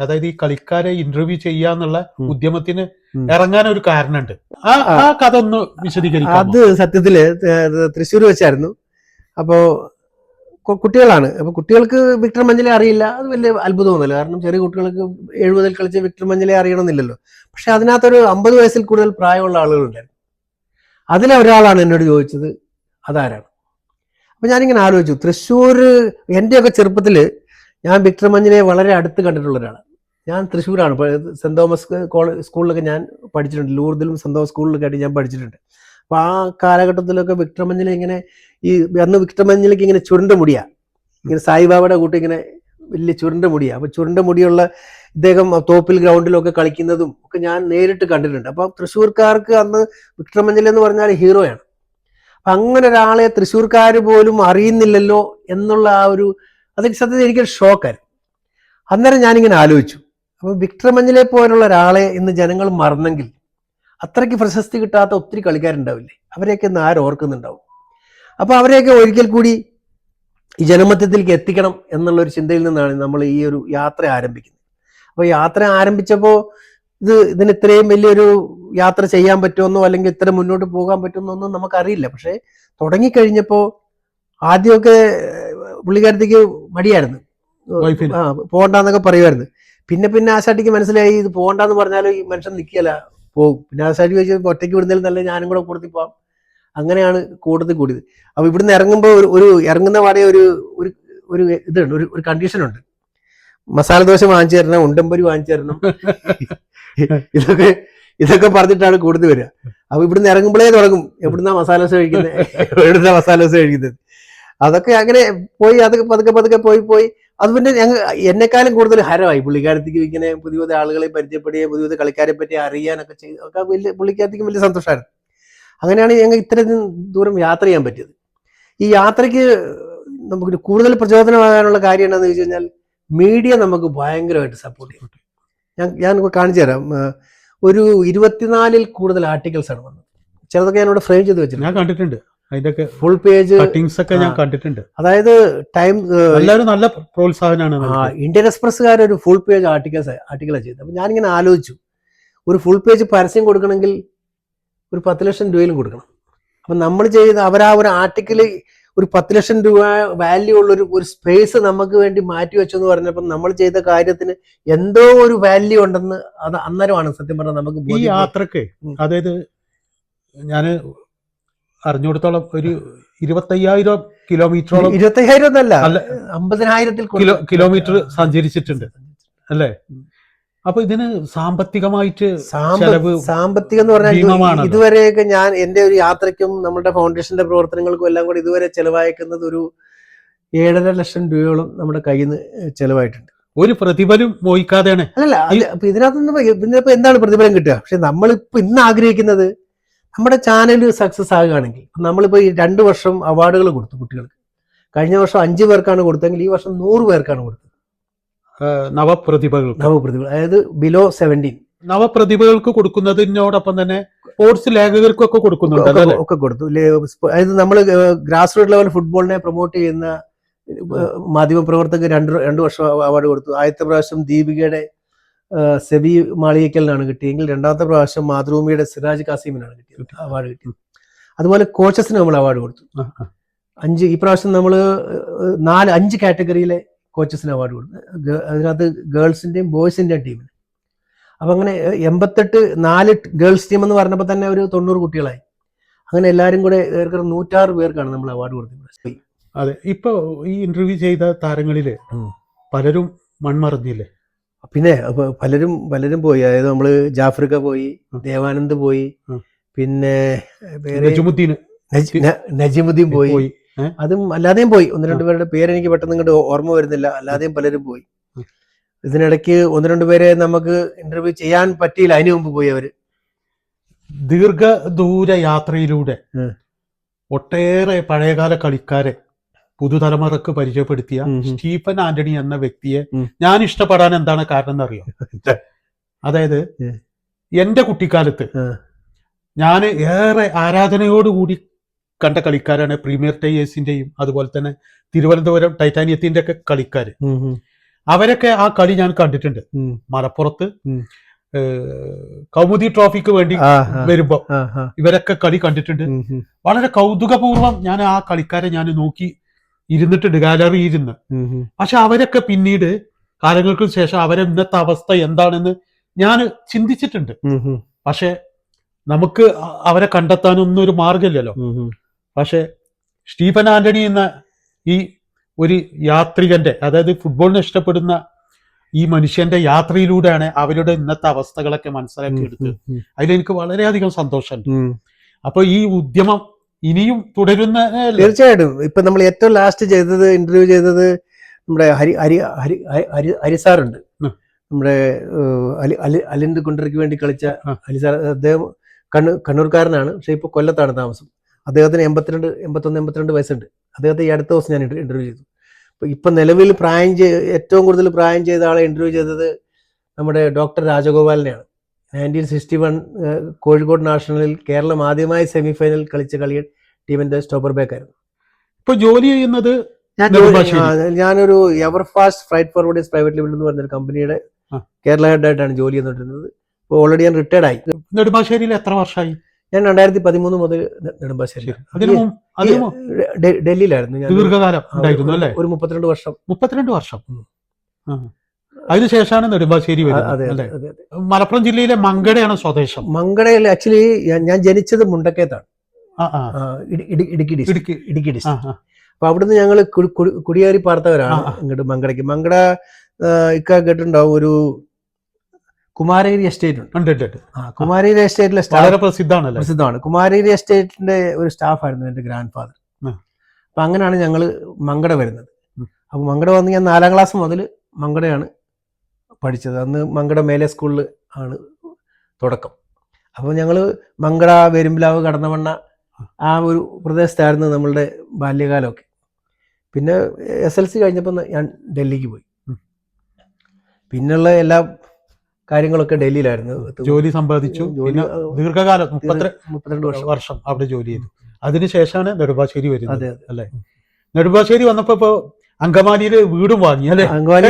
അതായത് ഈ കളിക്കാരെ ഇന്റർവ്യൂ ചെയ്യാന്നുള്ള ഉദ്യമത്തിന് ഇറങ്ങാൻ ഒരു കാരണമുണ്ട്. ആ കഥ ഒന്ന് വിശദീകരിക്കാം. അത് സത്യത്തില് തൃശ്ശൂർ വെച്ചായിരുന്നു. അപ്പോ കുട്ടികളാണ്. അപ്പൊ കുട്ടികൾക്ക് വിക്ടർ മഞ്ഞളെ അറിയില്ല. അത് വലിയ അത്ഭുതമൊന്നുമില്ല. കാരണം ചെറിയ കുട്ടികൾക്ക് 70 കളിച്ച് വിക്ടർ മഞ്ഞളെ അറിയണമെന്നില്ലല്ലോ. പക്ഷെ അതിനകത്തൊരു 50 വയസ്സിൽ കൂടുതൽ പ്രായമുള്ള ആളുകളുണ്ടായിരുന്നു. അതിലൊരാളാണ് എന്നോട് ചോദിച്ചത് അതാരാണ്. അപ്പൊ ഞാനിങ്ങനെ ആലോചിച്ചു, തൃശ്ശൂർ എന്റെയൊക്കെ ചെറുപ്പത്തില് ഞാൻ വിക്ടർ മഞ്ഞളെ വളരെ അടുത്ത് കണ്ടിട്ടുള്ള ഒരാളാണ്. ഞാൻ തൃശ്ശൂരാണ്, സെന്റ് തോമസ് സ്കൂളിലൊക്കെ ഞാൻ പഠിച്ചിട്ടുണ്ട്. ലൂർദിലും സെന്റ് തോമസ് സ്കൂളിലൊക്കെ ആയിട്ട് ഞാൻ പഠിച്ചിട്ടുണ്ട്. അപ്പൊ ആ കാലഘട്ടത്തിലൊക്കെ വിക്ടർ മഞ്ഞളെ ഇങ്ങനെ അന്ന് വിക്ടർ മഞ്ഞളിക്ക് ഇങ്ങനെ ചുരുണ്ട മുടിയാ, ഇങ്ങനെ സായിബാബയുടെ കൂട്ടി ഇങ്ങനെ വലിയ ചുരുണ്ട മുടിയാ. അപ്പൊ ചുരുണ്ട മുടിയുള്ള ഇദ്ദേഹം തോപ്പിൽ ഗ്രൗണ്ടിലൊക്കെ കളിക്കുന്നതും ഒക്കെ ഞാൻ നേരിട്ട് കണ്ടിട്ടുണ്ട്. അപ്പൊ തൃശ്ശൂർക്കാർക്ക് അന്ന് വിക്ടർ മഞ്ഞൾ എന്ന് പറഞ്ഞാൽ ഹീറോയാണ്. അപ്പൊ അങ്ങനെ ഒരാളെ തൃശ്ശൂർക്കാർ പോലും അറിയുന്നില്ലല്ലോ എന്നുള്ള ആ ഒരു അതൊക്കെ സത്യത്തിൽ എനിക്കൊരു ഷോക്കായിരുന്നു. അന്നേരം ഞാനിങ്ങനെ ആലോചിച്ചു, അപ്പൊ വിക്ടർ മഞ്ഞളെ പോലുള്ള ഒരാളെ ഇന്ന് ജനങ്ങൾ മറന്നെങ്കിൽ അത്രയ്ക്ക് പ്രശസ്തി കിട്ടാത്ത ഒത്തിരി കളിക്കാരുണ്ടാവില്ലേ, അവരെയൊക്കെ ഇന്ന് ആരോർക്കുന്നുണ്ടാവും. അപ്പൊ അവരെയൊക്കെ ഒരിക്കൽ കൂടി ഈ ജനമധ്യത്തിലേക്ക് എത്തിക്കണം എന്നുള്ളൊരു ചിന്തയിൽ നിന്നാണ് നമ്മൾ ഈ ഒരു യാത്ര ആരംഭിക്കുന്നത്. അപ്പൊ യാത്ര ആരംഭിച്ചപ്പോൾ ഇതിന് ഇത്രയും വലിയൊരു യാത്ര ചെയ്യാൻ പറ്റുമെന്നോ അല്ലെങ്കിൽ ഇത്ര മുന്നോട്ട് പോകാൻ പറ്റുമെന്നോ ഒന്നും നമുക്കറിയില്ല. പക്ഷെ തുടങ്ങിക്കഴിഞ്ഞപ്പോൾ ആദ്യമൊക്കെ പുള്ളിക്കാരത്തേക്ക് മടിയായിരുന്നു, പോകണ്ടെന്നൊക്കെ പറയുമായിരുന്നു. പിന്നെ ആശാട്ടിക്ക് മനസ്സിലായി ഇത് പോകണ്ടെന്ന് പറഞ്ഞാലും ഈ മനുഷ്യൻ നിൽക്കില്ല, പോകും. പിന്നെ ആശാട്ടി ചോദിച്ചാൽ ഒറ്റയ്ക്ക് വിടുന്നതിൽ നല്ല ഞാനും കൂടെ കൂടുതൽ പോവാം. അങ്ങനെയാണ് കൂടിയത്. അപ്പൊ ഇവിടുന്ന് ഇറങ്ങുമ്പോൾ ഒരു ഇറങ്ങുന്ന പാടെ ഒരു ഇതുണ്ട്, ഒരു കണ്ടീഷനുണ്ട്. മസാല ദോശ വാങ്ങിച്ചു തരണം, ഉണ്ടമ്പരി വാങ്ങിച്ചു തരണം, ഇതൊക്കെ പറഞ്ഞിട്ടാണ് കൂടുതൽ വരിക. അപ്പൊ ഇവിടുന്ന് ഇറങ്ങുമ്പോഴേ തുടങ്ങും എവിടുന്ന മസാല ദോശ കഴിക്കുന്നത്. അതൊക്കെ അങ്ങനെ പോയി, അതൊക്കെ പതുക്കെ പോയി അത് പിന്നെ എന്നെക്കാളും കൂടുതൽ ഹരമായി പുള്ളിക്കാരത്തേക്ക് ഇങ്ങനെ പുതിയ ആളുകളെ പരിചയപ്പെടുകയും പുതിയ കളിക്കാരെ പറ്റി അറിയാനൊക്കെ ഒക്കെ വലിയ പുള്ളിക്കാരത്തേക്കും വലിയ സന്തോഷമായിരുന്നു. അങ്ങനെയാണ് ഞങ്ങൾ ഇത്രയും ദൂരം യാത്ര ചെയ്യാൻ പറ്റിയത്. ഈ യാത്രയ്ക്ക് നമുക്ക് കൂടുതൽ പ്രചോദനമാകാനുള്ള കാര്യം എന്താണെന്ന് ചോദിച്ചു കഴിഞ്ഞാൽ മീഡിയ നമുക്ക് ഭയങ്കരമായിട്ട് സപ്പോർട്ട് ചെയ്യും. ഞാൻ കാണിച്ചു തരാം. ഒരു 24 കൂടുതൽ ആർട്ടിക്കിൾസ് ആണ് വന്നത്. ചിലതൊക്കെ ഞാനിവിടെ ഫ്രെയിം ചെയ്ത് വെച്ചിട്ടുണ്ട്, ഞാൻ കണ്ടിട്ടുണ്ട്. അതിന്റെ ഫുൾ പേജ് കട്ടിങ്സ് ഒക്കെ ഞാൻ കണ്ടിട്ടുണ്ട്. അതായത് ടൈം എല്ലാവരും നല്ല പ്രോത്സാഹനമാണ്. ഇന്ത്യൻ എക്സ്പ്രസ്സുകാർ ഒരു ഫുൾ പേജ് ആർട്ടിക്കിളാണ് ചെയ്തത്. അപ്പൊ ഞാനിങ്ങനെ ആലോചിച്ചു, ഒരു ഫുൾ പേജ് പരസ്യം കൊടുക്കണമെങ്കിൽ ഒരു 10 ലക്ഷം രൂപയിലും കൊടുക്കണം. അപ്പൊ നമ്മൾ ചെയ്ത അവരാ ഒരു ആർട്ടിക്കിൾ ഒരു 10 ലക്ഷം രൂപ വാല്യൂ ഉള്ള ഒരു സ്പേസ് നമുക്ക് വേണ്ടി മാറ്റി വെച്ചെന്ന് പറഞ്ഞപ്പോൾ നമ്മൾ ചെയ്ത കാര്യത്തിന് എന്തോ ഒരു വാല്യൂ ഉണ്ടെന്ന് അത് അന്നേരമാണ് സത്യം പറഞ്ഞാൽ നമുക്ക് ഈ യാത്രക്ക്. അതായത് ഞാൻ അറിഞ്ഞുകൊടുത്തോളം ഒരു 25,000 കിലോമീറ്ററോളം, 25,000 ഒന്നല്ല 50,000 കിലോമീറ്റർ സഞ്ചരിച്ചിട്ടുണ്ട് അല്ലേ? അപ്പൊ ഇതിന് സാമ്പത്തികമായിട്ട് സാമ്പത്തികം എന്ന് പറഞ്ഞാൽ ഇതുവരെയൊക്കെ ഞാൻ എന്റെ ഒരു യാത്രയ്ക്കും നമ്മുടെ ഫൗണ്ടേഷന്റെ പ്രവർത്തനങ്ങൾക്കും എല്ലാം കൂടി ഇതുവരെ ചെലവഴിക്കുന്നത് ഒരു 7.5 ലക്ഷം രൂപയോളം നമ്മുടെ കയ്യിൽ നിന്ന് ചെലവായിട്ടുണ്ട്. ഒരു പ്രതിഫലം മോഹിക്കാതെയാണ്. അല്ലല്ല, അപ്പൊ ഇതിനകത്ത് എന്താണ് പ്രതിഫലം കിട്ടുക? പക്ഷെ നമ്മളിപ്പോ ഇന്ന് ആഗ്രഹിക്കുന്നത് നമ്മുടെ ചാനൽ സക്സസ് ആകുകയാണെങ്കിൽ, നമ്മളിപ്പോ ഈ 2 വർഷം അവാർഡുകൾ കൊടുത്തു കുട്ടികൾക്ക്. കഴിഞ്ഞ വർഷം 5 പേർക്കാണ് കൊടുത്തെങ്കിൽ ഈ വർഷം 100 പേർക്കാണ് കൊടുത്തത്. നവപ്രതിഭകൾ, അതായത് ബിലോ 17 നവപ്രതിഭകൾക്ക് കൊടുക്കുന്നതിനോടൊപ്പം തന്നെ സ്പോർട്സ് ലേഖകർക്കൊക്കെ കൊടുക്കുന്നുണ്ട്, ഒക്കെ കൊടുത്തു. അതായത് നമ്മൾ ഗ്രാസ് റൂട്ട് ലെവൽ ഫുട്ബോളിനെ പ്രൊമോട്ട് ചെയ്യുന്ന മാധ്യമ പ്രവർത്തകർക്ക് 2 വർഷം അവാർഡ് കൊടുത്തു. ആദ്യത്തെ പ്രാവശ്യം ദീപികയുടെ സെബി മാളികക്കലിനാണ് കിട്ടിയെങ്കിൽ രണ്ടാമത്തെ പ്രാവശ്യം മാതൃഭൂമിയുടെ സിറാജ് കാസിമിനാണ് കിട്ടിയത് അവാർഡ് കിട്ടിയത്. അതുപോലെ കോച്ചസിന് നമ്മൾ അവാർഡ് കൊടുത്തു 5. ഈ പ്രാവശ്യം നമ്മൾ 5 കാറ്റഗറിയിലെ കോച്ചസിന് അവാർഡ് കൊടുത്തു. അതിനകത്ത് ഗേൾസിന്റെയും ബോയ്സിന്റെയും ടീമിന്. അപ്പൊ അങ്ങനെ 4 ഗേൾസ് ടീം എന്ന് പറഞ്ഞപ്പോൾ തന്നെ ഒരു 90 കുട്ടികളായി. അങ്ങനെ എല്ലാവരും കൂടെ 106 പേർക്കാണ് നമ്മൾ അവാർഡ് കൊടുത്തത്. അതെ, ഇപ്പൊ ഈ ഇന്റർവ്യൂ ചെയ്ത താരങ്ങളില് പലരും മൺമറഞ്ഞില്ലേ? പിന്നെ പലരും പോയി. അതായത് നമ്മള് ജാഫ്രിക്ക പോയി, ദേവാനന്ദ് പോയി, പിന്നെ നജിമുദ്ദീൻ പോയി. അതും അല്ലാതെയും പോയി. 1-2 പേരുടെ പേര് എനിക്ക് പെട്ടെന്ന് ഇങ്ങോട്ട് ഓർമ്മ വരുന്നില്ല. അല്ലാതെയും പലരും പോയി. ഇതിനിടയ്ക്ക് 1-2 പേരെ നമുക്ക് ഇന്റർവ്യൂ ചെയ്യാൻ പറ്റിയില്ല. അതിനു മുമ്പ് പോയി അവര്. ദീർഘദൂര യാത്രയിലൂടെ ഒട്ടേറെ പഴയകാല കളിക്കാരെ പുതുതലമുറക്ക് പരിചയപ്പെടുത്തിയ സ്റ്റീഫൻ ആന്റണി എന്ന വ്യക്തിയെ ഞാൻ ഇഷ്ടപ്പെടാൻ എന്താണ് കാരണം എന്നറിയോ? അതായത് എന്റെ കുട്ടിക്കാലത്ത് ഞാൻ ഏറെ ആരാധനയോടുകൂടി കണ്ട കളിക്കാരാണ് പ്രീമിയർ ടൈയേഴ്സിന്റെയും അതുപോലെ തന്നെ തിരുവനന്തപുരം ടൈറ്റാനിയത്തിന്റെ ഒക്കെ കളിക്കാര്. അവരൊക്കെ ആ കളി ഞാൻ കണ്ടിട്ടുണ്ട്. മലപ്പുറത്ത് കൗമുദി ട്രോഫിക്ക് വേണ്ടി വരുമ്പോ ഇവരൊക്കെ കളി കണ്ടിട്ടുണ്ട്. വളരെ കൗതുകപൂർവ്വം ഞാൻ ആ കളിക്കാരെ ഞാൻ നോക്കി ഇരുന്നിട്ടുണ്ട്, ഗാലറി ഇരുന്ന്. പക്ഷെ അവരൊക്കെ പിന്നീട് കാലങ്ങൾക്ക് ശേഷം അവരെ ഇന്നത്തെ അവസ്ഥ എന്താണെന്ന് ഞാൻ ചിന്തിച്ചിട്ടുണ്ട്. പക്ഷെ നമുക്ക് അവരെ കണ്ടെത്താനൊന്നും ഒരു മാർഗമില്ലല്ലോ. പക്ഷെ സ്റ്റീഫൻ ആന്റണി എന്ന ഈ ഒരു യാത്രികന്റെ, അതായത് ഫുട്ബോളിനെ ഇഷ്ടപ്പെടുന്ന ഈ മനുഷ്യന്റെ യാത്രയിലൂടെയാണ് അവരുടെ ഇന്നത്തെ അവസ്ഥകളൊക്കെ മനസ്സിലാക്കി എടുത്തത്. അതിലെനിക്ക് വളരെയധികം സന്തോഷമുണ്ട്. അപ്പൊ ഈ ഉദ്യമം ഇനിയും തുടരുന്ന തീർച്ചയായിട്ടും. ഇപ്പൊ നമ്മൾ ഏറ്റവും ലാസ്റ്റ് ചെയ്തത്, ഇന്റർവ്യൂ ചെയ്തത് നമ്മുടെ ഹരിസാറുണ്ട്, നമ്മുടെ അലിന്ദ് കുണ്ടറയ്ക്ക് വേണ്ടി കളിച്ച ഹരിസാർ. അദ്ദേഹം കണ്ണൂർക്കാരനാണ്, പക്ഷെ ഇപ്പൊ കൊല്ലത്താണ് താമസം. അദ്ദേഹത്തിന് 81-82 വയസ്സുണ്ട്. അദ്ദേഹത്തെ ഈ അടുത്ത ദിവസം ഞാൻ ഇന്റർവ്യൂ ചെയ്തു. ഇപ്പൊ നിലവിൽ ഏറ്റവും കൂടുതൽ പ്രായം ചെയ്ത ആളെ ഇന്റർവ്യൂ ചെയ്തത് നമ്മുടെ ഡോക്ടർ രാജഗോപാലിനെയാണ്. 1961 കോഴിക്കോട് നാഷണലിൽ കേരളം ആദ്യമായി സെമിഫൈനൽ കളിച്ച ടീമിന്റെ സ്റ്റോപ്പർ ബാക്ക് ആയിരുന്നു. ഇപ്പൊ ജോലി ചെയ്യുന്നത് ഞാനൊരു ever fast freight ഫോർവേഡേഴ്സ് private limited എന്ന് പറഞ്ഞൊരു കമ്പനിയുടെ കേരള ഹെഡായിട്ടാണ് ജോലി ചെയ്തുകൊണ്ടിരുന്നത്. ഇപ്പോൾ ഓൾറെഡി ഞാൻ റിട്ടയർഡ് ആയി. നെടുമ്പാശ്ശേരിയിൽ എത്ര വർഷമായി? ഞാൻ 2013 മുതൽ നെടുമ്പാശ്ശേരി, ഡൽഹിയിലായിരുന്നു ഞാൻ ദീർഘകാലം ഉണ്ടായിരുന്നു അല്ലേ? ഒരു 32 വർഷം. 32 വർഷം. അതിനുശേഷമാണ് നെടുമ്പാശ്ശേരി വരുന്നത്. മലപ്പുറം ജില്ലയിലെ മങ്കടയാണ് സ്വദേശം. മങ്കടയിൽ ആക്ച്വലി ഞാൻ ജനിച്ചത് മുണ്ടക്കയത്താണ്, ഇടുക്കി ഡിസ്ട്രിക്ട്. അപ്പൊ അവിടുന്ന് ഞങ്ങള് കുടിയേറി പാർത്തവരാണ് ഇങ്ങോട്ട് മങ്കടയ്ക്ക്. മങ്കട ഇക്ക കേട്ടിട്ടുണ്ടാവും, ഒരു കുമാരഗിരി എസ്റ്റേറ്റ് ഉണ്ട്. കുമാരഗിരി എസ്റ്റേറ്റിലെ പ്രസിദ്ധമാണ്. കുമാരഗിരി എസ്റ്റേറ്റിന്റെ ഒരു സ്റ്റാഫായിരുന്നു എന്റെ ഗ്രാൻഡ് ഫാദർ. അപ്പൊ അങ്ങനെയാണ് ഞങ്ങള് മങ്കട വരുന്നത്. അപ്പൊ മങ്കട വന്ന് ഞാൻ 4ാം ക്ലാസ് മുതൽ മങ്കടയാണ് പഠിച്ചത്. അന്ന് മങ്കട മേലെ സ്കൂളിൽ ആണ് തുടക്കം. അപ്പോൾ ഞങ്ങള് മങ്കട, വേരുമ്പിലാവ്, കടന്നവണ്ണ ആ ഒരു പ്രദേശത്തായിരുന്നു നമ്മളുടെ ബാല്യകാലമൊക്കെ. പിന്നെ SLC കഴിഞ്ഞപ്പോൾ ഞാൻ ഡൽഹിക്ക് പോയി. പിന്നുള്ള എല്ലാ കാര്യങ്ങളൊക്കെ ഡൽഹിയിലായിരുന്നു. ജോലി സമ്പാദിച്ചു. ദീർഘകാലം 32 വർഷം അവിടെ ജോലി ചെയ്തു. അതിനുശേഷമാണ് നെടുമ്പാശ്ശേരി വരുന്നത് അല്ലേ? നെടുമ്പാശ്ശേരി വന്നപ്പോ ഇപ്പൊ അങ്കമാലിയില് വീടും വാങ്ങി അല്ലെ? അങ്കമാലി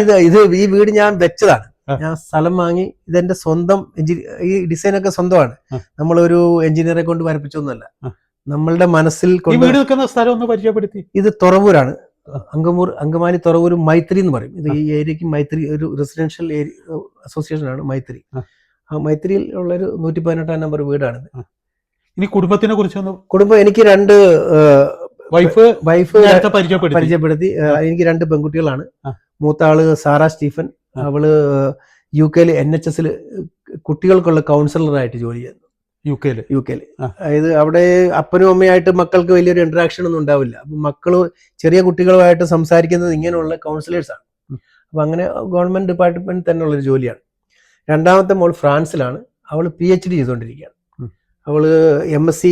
ഈ വീട് ഞാൻ വെച്ചതാണ്. ഞാൻ സ്ഥലം വാങ്ങി. ഇതെന്റെ സ്വന്തം ഈ ഡിസൈൻ ഒക്കെ സ്വന്തമാണ്. നമ്മളൊരു എഞ്ചിനീയറെ കൊണ്ട് വരപ്പിച്ചൊന്നുമല്ല, നമ്മളുടെ മനസ്സിൽ വീട് നിൽക്കുന്ന സ്ഥലം ഒന്ന് പരിചയപ്പെടുത്തി. ഇത് തുറവൂരാണ്, അങ്കമാലി തുറവൂർ മൈത്രി എന്ന് പറയും. ഇത് ഈ ഏരിയക്ക് മൈത്രി ഒരു റെസിഡൻഷ്യൽ അസോസിയേഷൻ ആണ് മൈത്രി. ആ മൈത്രിയിൽ ഉള്ള ഒരു 118 നമ്പർ വീടാണിത്. ഇനി കുടുംബത്തിനെ കുറിച്ച് കുടുംബം എനിക്ക് 2 വൈഫ് പരിചയപ്പെടുത്തി. എനിക്ക് 2 പെൺകുട്ടികളാണ്. മൂത്ത ആള് സാറ സ്റ്റീഫൻ, അവള് UK NHS കുട്ടികൾക്കുള്ള കൗൺസിലറായിട്ട് ജോലി ചെയ്യുന്നു. യു കെയില്. അതായത് അവിടെ അപ്പനും അമ്മയായിട്ട് മക്കൾക്ക് വലിയൊരു ഇന്ററാക്ഷൻ ഒന്നും ഉണ്ടാവില്ല. അപ്പൊ മക്കള് ചെറിയ കുട്ടികളുമായിട്ട് സംസാരിക്കുന്നത് ഇങ്ങനെയുള്ള കൗൺസിലേഴ്സാണ്. അപ്പൊ അങ്ങനെ ഗവൺമെന്റ് ഡിപ്പാർട്ട്മെന്റ് തന്നെ ഉള്ളൊരു ജോലിയാണ്. രണ്ടാമത്തെ മോൾ ഫ്രാൻസിലാണ്. അവള് PhD ചെയ്തുകൊണ്ടിരിക്കുകയാണ്. അവള് MSc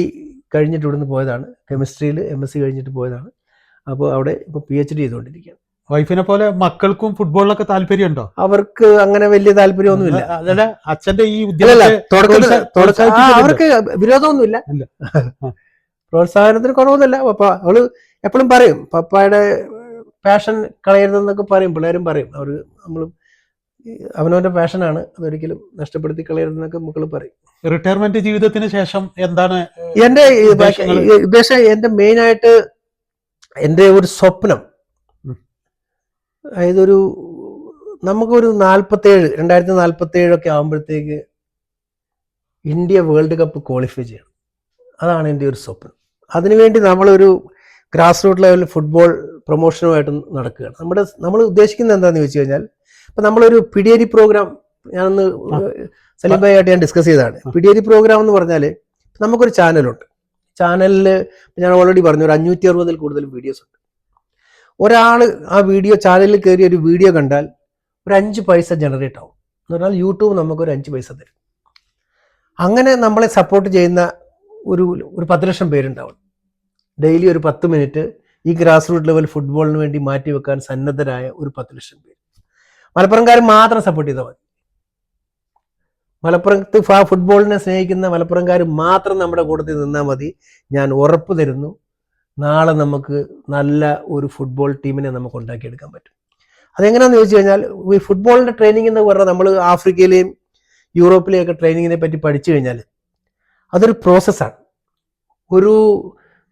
കഴിഞ്ഞിട്ട് ഇവിടുന്ന് പോയതാണ്, കെമിസ്ട്രിയിൽ MSc കഴിഞ്ഞിട്ട് പോയതാണ്. അപ്പോൾ അവിടെ ഇപ്പൊ PhD ചെയ്തുകൊണ്ടിരിക്കുകയാണ്. വൈഫിനെ പോലെ മക്കൾക്കും ഫുട്ബോളിലൊക്കെ താല്പര്യമുണ്ടോ? അവർക്ക് അങ്ങനെ വലിയ താല്പര്യമൊന്നുമില്ല. അതല്ല, അച്ഛന്റെ ഈ അവർക്ക് വിരോധമൊന്നുമില്ല, പ്രോത്സാഹനത്തിന് കുറവൊന്നുമില്ല. പപ്പ അവള് എപ്പോഴും പറയും പപ്പായുടെ പാഷൻ കളയരുതെന്നൊക്കെ പറയും. പിള്ളേരും പറയും, അവനവന്റെ പാഷനാണ്, അതൊരിക്കലും നഷ്ടപ്പെടുത്തി കളയരുതെന്നൊക്കെ മക്കള് പറയും. റിട്ടയർമെന്റ് ജീവിതത്തിന് ശേഷം എന്താണ് എന്റെ ഉദ്ദേശം? എന്റെ മെയിൻ ആയിട്ട് എന്റെ ഒരു സ്വപ്നം, അതായത് നമുക്കൊരു 2047 ഒക്കെ ആകുമ്പോഴത്തേക്ക് ഇന്ത്യ വേൾഡ് കപ്പ് ക്വാളിഫൈ ചെയ്യണം. അതാണ് എൻ്റെ ഒരു സ്വപ്നം. അതിനുവേണ്ടി നമ്മളൊരു ഗ്രാസ് റൂട്ട് ലെവലിൽ ഫുട്ബോൾ പ്രൊമോഷനുമായിട്ട് നടക്കുകയാണ്. നമ്മൾ ഉദ്ദേശിക്കുന്നത് എന്താണെന്ന് ചോദിച്ചു കഴിഞ്ഞാൽ, ഇപ്പം നമ്മളൊരു പിടിയേരി പ്രോഗ്രാം, ഞാനൊന്ന് സലീം ഭായി ആയിട്ട് ഞാൻ ഡിസ്കസ് ചെയ്തതാണ്. പിടിയേരി പ്രോഗ്രാം എന്ന് പറഞ്ഞാൽ നമുക്കൊരു ചാനലുണ്ട്. ചാനലിൽ ഞാൻ ഓൾറെഡി പറഞ്ഞു, ഒരു 560-ൽ കൂടുതൽ വീഡിയോസ് ഉണ്ട്. ഒരാൾ ആ വീഡിയോ ചാനലിൽ കയറി ഒരു വീഡിയോ കണ്ടാൽ ഒരു 5 പൈസ ജനറേറ്റ് ആവും എന്ന് പറഞ്ഞാൽ യൂട്യൂബ് നമുക്കൊരു 5 പൈസ തരും. അങ്ങനെ നമ്മളെ സപ്പോർട്ട് ചെയ്യുന്ന ഒരു 10 ലക്ഷം പേരുണ്ടാവും. ഡെയിലി ഒരു 10 മിനിറ്റ് ഈ ഗ്രാസ് റൂട്ട് ലെവൽ ഫുട്ബോളിന് വേണ്ടി മാറ്റിവെക്കാൻ സന്നദ്ധരായ ഒരു 10 ലക്ഷം പേര്. മലപ്പുറംകാർ മാത്രം സപ്പോർട്ട് ചെയ്താൽ മതി. മലപ്പുറത്ത് ഫുട്ബോളിനെ സ്നേഹിക്കുന്ന മലപ്പുറംകാർ മാത്രം നമ്മുടെ കൂട്ടത്തിൽ നിന്നാൽ മതി. ഞാൻ ഉറപ്പ് തരുന്നു, നാളെ നമുക്ക് നല്ല ഒരു ഫുട്ബോൾ ടീമിനെ നമുക്ക് ഉണ്ടാക്കിയെടുക്കാൻ പറ്റും. അതെങ്ങനെയാണെന്ന് ചോദിച്ചു കഴിഞ്ഞാൽ ഈ ഫുട്ബോളിന്റെ ട്രെയിനിങ് എന്ന് പറഞ്ഞാൽ നമ്മൾ ആഫ്രിക്കയിലെയും യൂറോപ്പിലെയും ഒക്കെ ട്രെയിനിങ്ങിനെ പറ്റി പഠിച്ചു കഴിഞ്ഞാൽ അതൊരു പ്രോസസ്സാണ്. ഒരു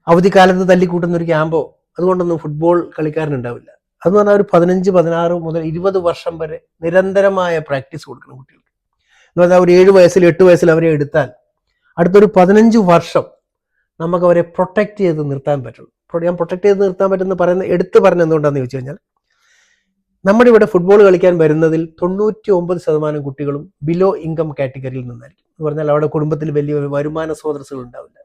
അവധിക്കാലത്ത് തല്ലിക്കൂട്ടുന്ന ഒരു ക്യാമ്പോ അതുകൊണ്ടൊന്നും ഫുട്ബോൾ കളിക്കാരനുണ്ടാവില്ല. അതെന്ന് പറഞ്ഞാൽ ഒരു 15, 16 മുതൽ 20 വർഷം വരെ നിരന്തരമായ പ്രാക്ടീസ് കൊടുക്കണം കുട്ടികൾക്ക്. എന്ന് പറഞ്ഞാൽ ഒരു 7 വയസ്സിൽ 8 വയസ്സിൽ അവരെ എടുത്താൽ അടുത്തൊരു 15 വർഷം നമുക്ക് അവരെ പ്രൊട്ടക്ട് ചെയ്ത് നിർത്താൻ പറ്റും. ഞാൻ പ്രൊട്ടക്ട് ചെയ്ത് നിർത്താൻ പറ്റുമെന്ന് എടുത്ത് പറഞ്ഞ എന്തുകൊണ്ടാണെന്ന് ചോദിച്ചു കഴിഞ്ഞാൽ നമ്മുടെ ഇവിടെ ഫുട്ബോൾ കളിക്കാൻ വരുന്നതിൽ 99% കുട്ടികളും ബിലോ ഇൻകം കാറ്റഗറിയിൽ നിന്നായിരിക്കും. എന്ന് പറഞ്ഞാൽ അവിടെ കുടുംബത്തിൽ വലിയ വരുമാന സ്രോതസ്സുകൾ ഉണ്ടാവില്ല.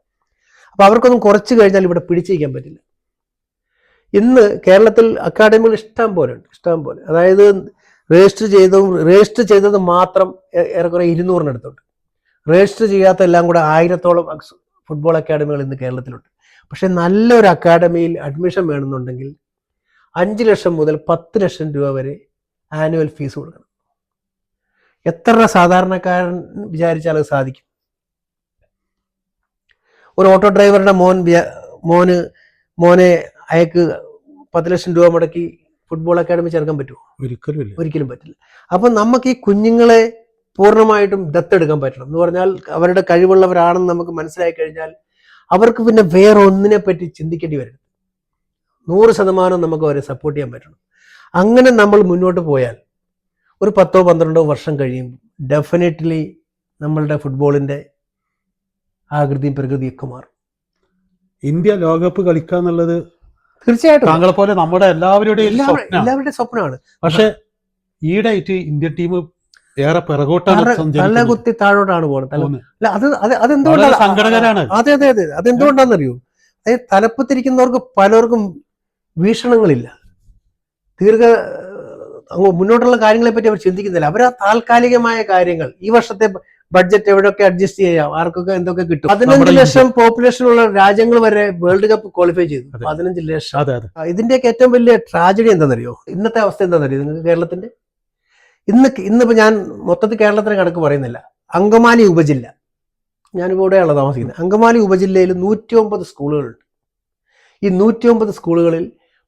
അപ്പോൾ അവർക്കൊന്നും കുറച്ച് കഴിഞ്ഞാൽ ഇവിടെ പിടിച്ചിരിക്കാൻ പറ്റില്ല. ഇന്ന് കേരളത്തിൽ അക്കാഡമികൾ ഇഷ്ടം പോലെ ഉണ്ട്, ഇഷ്ടം പോലെ. അതായത് രജിസ്റ്റർ ചെയ്തത് മാത്രം ഏറെക്കുറെ 200-നടുത്തുണ്ട്. രജിസ്റ്റർ ചെയ്യാത്ത എല്ലാം കൂടെ 1000-ഓളം ഫുട്ബോൾ അക്കാഡമികൾ ഇന്ന് കേരളത്തിലുണ്ട്. പക്ഷെ നല്ലൊരു അക്കാഡമിയിൽ അഡ്മിഷൻ വേണമെന്നുണ്ടെങ്കിൽ 5 ലക്ഷം മുതൽ 10 ലക്ഷം രൂപ വരെ ആനുവൽ ഫീസ് കൊടുക്കണം. എത്ര സാധാരണക്കാരൻ വിചാരിച്ചാൽ അത് സാധിക്കും? ഒരു ഓട്ടോ ഡ്രൈവറുടെ മോനെ അയക്ക് 10 ലക്ഷം രൂപ മുടക്കി ഫുട്ബോൾ അക്കാഡമി ചേർക്കാൻ പറ്റുമോ? ഒരിക്കലും പറ്റില്ല. അപ്പം നമുക്ക് ഈ കുഞ്ഞുങ്ങളെ പൂർണ്ണമായിട്ടും ദത്തെടുക്കാൻ പറ്റണം. എന്ന് പറഞ്ഞാൽ അവരുടെ കഴിവുള്ളവരാണെന്ന് നമുക്ക് മനസ്സിലായി കഴിഞ്ഞാൽ അവർക്ക് പിന്നെ വേറെ ഒന്നിനെ പറ്റി ചിന്തിക്കേണ്ടി വരും. 100% നമുക്ക് അവരെ സപ്പോർട്ട് ചെയ്യാൻ പറ്റണം. അങ്ങനെ നമ്മൾ മുന്നോട്ട് പോയാൽ ഒരു 10-12 വർഷം കഴിയുമ്പോൾ ഡെഫിനറ്റ്ലി നമ്മളുടെ ഫുട്ബോളിന്റെ ആകൃതിയും പ്രകൃതിയൊക്കെ മാറും. ഇന്ത്യ ലോകകപ്പ് കളിക്കുക എന്നുള്ളത് തീർച്ചയായിട്ടും താങ്കളെ പോലെ നമ്മുടെ എല്ലാവരുടെയും സ്വപ്നമാണ്. പക്ഷെ ഈടായിട്ട് ഇന്ത്യൻ ടീം ഏറെ പിറകോട്ടാണ്, കുത്തി താഴോട്ടാണ് പോകുന്നത്. അതെന്തുകൊണ്ടാണ് സങ്കടകരമാണ്. അതെ, അതെന്തുകൊണ്ടാണെന്നറിയൂ? അതായത് തലപ്പത്തിരിക്കുന്നവർക്ക് പലർക്കും വീക്ഷണങ്ങളില്ല, മുന്നോട്ടുള്ള കാര്യങ്ങളെ പറ്റി അവർ ചിന്തിക്കുന്നില്ല. അവർ ആ താൽക്കാലികമായ കാര്യങ്ങൾ, ഈ വർഷത്തെ ബഡ്ജറ്റ് എവിടെയൊക്കെ അഡ്ജസ്റ്റ് ചെയ്യാം, ആർക്കൊക്കെ എന്തൊക്കെ കിട്ടും. 15 ലക്ഷം പോപ്പുലേഷൻ ഉള്ള രാജ്യങ്ങൾ വരെ വേൾഡ് കപ്പ് ക്വാളിഫൈ ചെയ്തു. 15 ലക്ഷം. ഇതിന്റെയൊക്കെ ഏറ്റവും വലിയ ട്രാജഡി എന്താണെന്നറിയോ? ഇന്നത്തെ അവസ്ഥ എന്താണെന്നറിയോ നിങ്ങൾക്ക് കേരളത്തിന്റെ? ഇന്നിപ്പോ ഞാൻ മൊത്തത്തിൽ കേരളത്തിന് കണക്ക് പറയുന്നില്ല. അങ്കമാലി ഉപജില്ല, ഞാനിപ്പോൾ ഇവിടെയാണ് താമസിക്കുന്നത്. അങ്കമാലി ഉപജില്ലയിൽ 109 സ്കൂളുകളുണ്ട്. ഈ 109 സ്കൂളുകളിൽ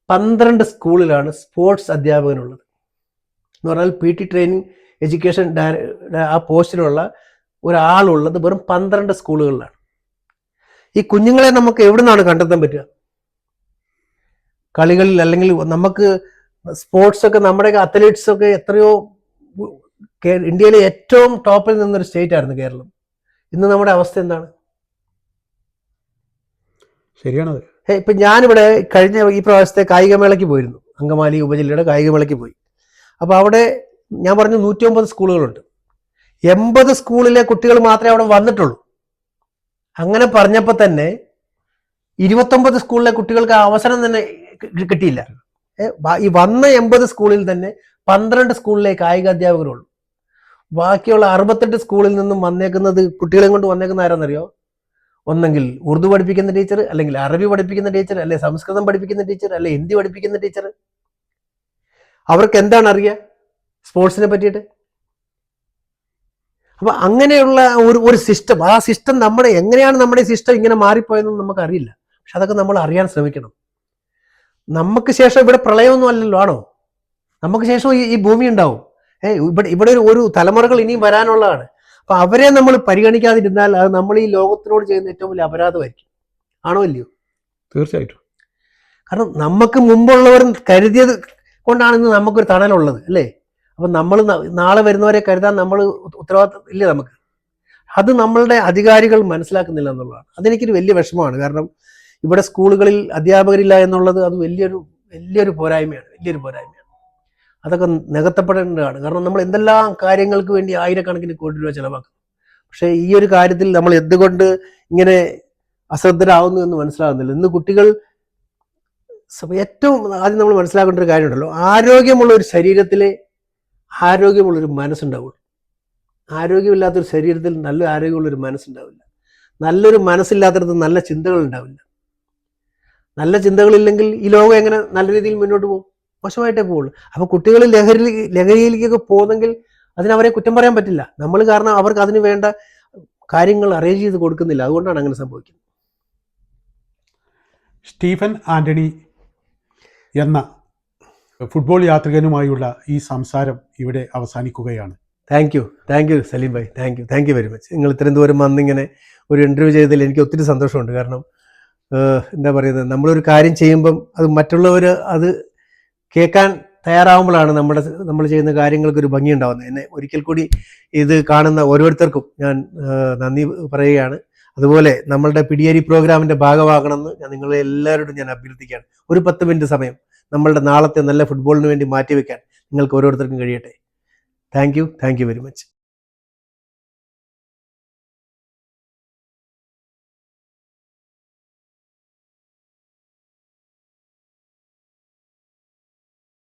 12 സ്കൂളിലാണ് സ്പോർട്സ് അധ്യാപകനുള്ളത്. എന്ന് പറഞ്ഞാൽ PT ട്രെയിനിങ് എഡ്യൂക്കേഷൻ ആ പോസ്റ്റിലുള്ള ഒരാളുള്ളത് വെറും 12 സ്കൂളുകളിലാണ്. ഈ കുഞ്ഞുങ്ങളെ നമുക്ക് എവിടെ നിന്നാണ് കണ്ടെത്താൻ പറ്റുക? കളികളിൽ, അല്ലെങ്കിൽ നമുക്ക് സ്പോർട്സ് ഒക്കെ, നമ്മുടെ അത്ലറ്റ്സ് ഒക്കെ എത്രയോ ഇന്ത്യയിലെ ഏറ്റവും ടോപ്പിൽ നിന്നൊരു സ്റ്റേറ്റ് ആയിരുന്നു കേരളം. ഇന്ന് നമ്മുടെ അവസ്ഥ എന്താണ്? ശരിയാണത്. ഇപ്പൊ ഞാനിവിടെ ഈ പ്രാവശ്യത്തെ കായികമേളയ്ക്ക് പോയിരുന്നു. അങ്കമാലി ഉപജില്ലയുടെ കായികമേളയ്ക്ക് പോയി. അപ്പൊ അവിടെ ഞാൻ പറഞ്ഞു 109 സ്കൂളുകളുണ്ട്. 80 സ്കൂളിലെ കുട്ടികൾ മാത്രമേ അവിടെ വന്നിട്ടുള്ളൂ. അങ്ങനെ പറഞ്ഞപ്പോൾ തന്നെ 29 സ്കൂളിലെ കുട്ടികൾക്ക് അവസരം തന്നെ കിട്ടിയില്ല. ഈ വന്ന 80 സ്കൂളിൽ തന്നെ 12 സ്കൂളിലെ കായിക അധ്യാപകരുള്ളൂ. ബാക്കിയുള്ള 68 സ്കൂളിൽ നിന്നും വന്നേക്കുന്നത്, കുട്ടികളെ കൊണ്ട് വന്നേക്കുന്ന ആരാന്നറിയോ? ഒന്നെങ്കിൽ ഉറുദു പഠിപ്പിക്കുന്ന ടീച്ചർ, അല്ലെങ്കിൽ അറബി പഠിപ്പിക്കുന്ന ടീച്ചർ, അല്ലെ സംസ്കൃതം പഠിപ്പിക്കുന്ന ടീച്ചർ, അല്ലെ ഹിന്ദി പഠിപ്പിക്കുന്ന ടീച്ചർ. അവർക്ക് എന്താണ് അറിയുക സ്പോർട്സിനെ പറ്റിയിട്ട്? അപ്പൊ അങ്ങനെയുള്ള ഒരു സിസ്റ്റം, ആ സിസ്റ്റം എങ്ങനെയാണ് നമ്മുടെ സിസ്റ്റം ഇങ്ങനെ മാറിപ്പോയതെന്ന് നമുക്കറിയില്ല. പക്ഷെ അതൊക്കെ നമ്മൾ അറിയാൻ ശ്രമിക്കണം. നമുക്ക് ശേഷം ഇവിടെ പ്രളയമൊന്നും അല്ലല്ലോ, ആണോ? നമുക്ക് ശേഷം ഈ ഭൂമി ഉണ്ടാവും. ഇവിടെ ഒരു തലമുറകൾ ഇനിയും വരാനുള്ളതാണ്. അപ്പൊ അവരെ നമ്മൾ പരിഗണിക്കാതിരുന്നാൽ അത് നമ്മൾ ഈ ലോകത്തിനോട് ചെയ്യുന്ന ഏറ്റവും വലിയ അപരാധമായിരിക്കും. ആണോ അല്ലയോ? തീർച്ചയായിട്ടും. കാരണം നമുക്ക് മുമ്പുള്ളവർ കരുതിയത് കൊണ്ടാണ് ഇന്ന് നമുക്കൊരു തണലുള്ളത്, അല്ലേ? അപ്പൊ നമ്മൾ നാളെ വരുന്നവരെ കരുതാൻ നമ്മൾ ഉത്തരവാദിത്വം ഇല്ലേ നമുക്ക്? അത് നമ്മളുടെ അധികാരികൾ മനസ്സിലാക്കുന്നില്ല എന്നുള്ളതാണ്. അതെനിക്കൊരു വലിയ വിഷമമാണ്. കാരണം ഇവിടെ സ്കൂളുകളിൽ അധ്യാപകരില്ല എന്നുള്ളത് അത് വലിയൊരു പോരായ്മയാണ്. അതൊക്കെ നികത്തപ്പെടേണ്ടതാണ്. കാരണം നമ്മൾ എന്തെല്ലാം കാര്യങ്ങൾക്ക് വേണ്ടി ആയിരക്കണക്കിന് കോടി രൂപ ചെലവാക്കും. പക്ഷേ ഈ ഒരു കാര്യത്തിൽ നമ്മൾ എന്തുകൊണ്ട് ഇങ്ങനെ അശ്രദ്ധരാകുന്നു എന്ന് മനസ്സിലാകുന്നില്ല. ഇന്ന് കുട്ടികൾ ഏറ്റവും ആദ്യം നമ്മൾ മനസ്സിലാക്കേണ്ട ഒരു കാര്യമുണ്ടല്ലോ, ആരോഗ്യമുള്ള ഒരു ശരീരത്തിലെ ആരോഗ്യമുള്ളൊരു മനസ്സുണ്ടാവുള്ളൂ. ആരോഗ്യമില്ലാത്തൊരു ശരീരത്തിൽ നല്ല ആരോഗ്യമുള്ളൊരു മനസ്സുണ്ടാവില്ല. നല്ലൊരു മനസ്സില്ലാത്തടത്ത് നല്ല ചിന്തകൾ ഉണ്ടാവില്ല. നല്ല ചിന്തകളില്ലെങ്കിൽ ഈ ലോകം എങ്ങനെ നല്ല രീതിയിൽ മുന്നോട്ട് പോകും? മോശമായിട്ടേ പോവുള്ളൂ. അപ്പൊ കുട്ടികൾ ലഹരിയിലേക്കൊക്കെ പോകുന്നെങ്കിൽ അതിനവരെ കുറ്റം പറയാൻ പറ്റില്ല. നമ്മൾ കാരണം അവർക്ക് അതിന് വേണ്ട കാര്യങ്ങൾ അറേഞ്ച് ചെയ്ത് കൊടുക്കുന്നില്ല. അതുകൊണ്ടാണ് അങ്ങനെ സംഭവിക്കുന്നത്. സ്റ്റീഫൻ ആന്റണി എന്ന ഫുട്ബോൾ യാത്രികനുമായുള്ള ഈ സംസാരം ഇവിടെ അവസാനിക്കുകയാണ്. Thank you Saleem bhai, thank you very much. നിങ്ങൾ ഇത്രയും ദൂരം വന്നിങ്ങനെ ഒരു ഇൻ്റർവ്യൂ ചെയ്തതിൽ എനിക്ക് ഒത്തിരി സന്തോഷമുണ്ട്. കാരണം എന്താ പറയുന്നത്, നമ്മളൊരു കാര്യം ചെയ്യുമ്പം അത് മറ്റുള്ളവർ അത് കേൾക്കാൻ തയ്യാറാവുമ്പോഴാണ് നമ്മൾ ചെയ്യുന്ന കാര്യങ്ങൾക്ക് ഒരു ഭംഗി ഉണ്ടാവുന്നത്. എന്നെ ഒരിക്കൽ കൂടി ഇത് കാണുന്ന ഓരോരുത്തർക്കും ഞാൻ നന്ദി പറയുകയാണ്. അതുപോലെ നമ്മളുടെ പിടിയേരി പ്രോഗ്രാമിൻ്റെ ഭാഗമാകണമെന്ന് ഞാൻ നിങ്ങളെ എല്ലാവരോടും ഞാൻ അഭ്യർത്ഥിക്കുകയാണ്. ഒരു 10 മിനിറ്റ് സമയം നമ്മളുടെ നാളത്തെ നല്ല ഫുട്ബോളിന് വേണ്ടി മാറ്റിവെക്കാൻ നിങ്ങൾക്ക് ഓരോരുത്തർക്കും കഴിയട്ടെ. Thank you very much.